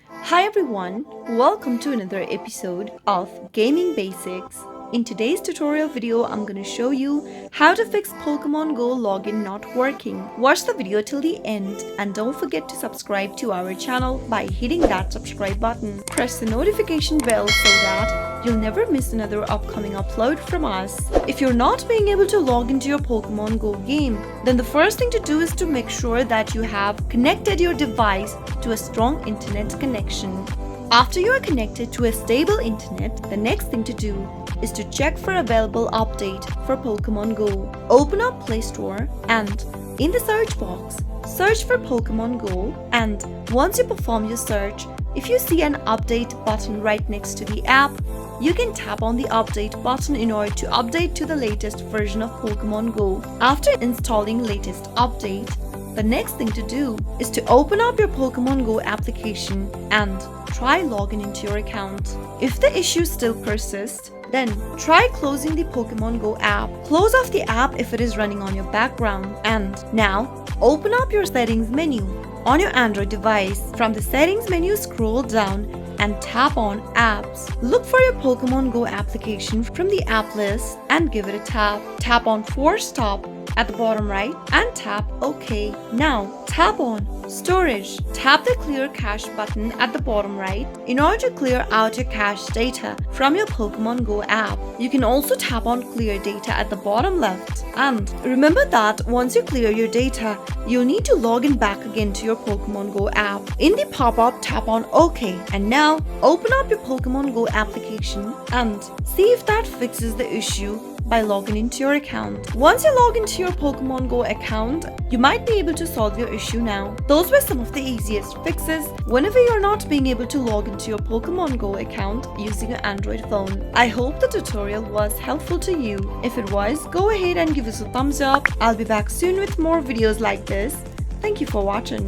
Hi everyone, welcome to another episode of Gaming Basics. In today's tutorial video, I'm going to show you how to fix Pokemon Go login not working. Watch the video till the end and don't forget to subscribe to our channel by hitting that subscribe button. Press the notification bell so that you'll never miss another upcoming upload from us. If you're not being able to log into your Pokemon Go game, then the first thing to do is to make sure that you have connected your device to a strong internet connection. After you are connected to a stable internet, the next thing to do is to check for available update for Pokemon Go. Open up Play Store and in the search box, search for Pokemon Go, and once you perform your search, if you see an update button right next to the app, you can tap on the update button in order to update to the latest version of Pokemon Go. After installing latest update, the next thing to do is to open up your Pokemon Go application and try logging into your account. If the issue still persists, then try closing the Pokemon Go app. Close off the app if it is running on your background. And now, open up your settings menu on your Android device. From the settings menu, scroll down and tap on apps. Look for your Pokemon Go application from the app list and give it a tap. Tap on Force Stop at the bottom right and tap OK. Now tap on Storage. Tap the Clear Cache button at the bottom right in order to clear out your cache data from your Pokemon Go app. You can also tap on Clear Data at the bottom left. And remember that once you clear your data, you'll need to log in back again to your Pokemon Go app. In the pop-up, tap on OK. And now open up your Pokemon Go application and see if that fixes the issue by logging into your account. Once you log into your Pokemon Go account, you might be able to solve your issue now. Those were some of the easiest fixes whenever you're not being able to log into your Pokemon Go account using an Android phone. I hope the tutorial was helpful to you. If it was, go ahead and give us a thumbs up. I'll be back soon with more videos like this. Thank you for watching.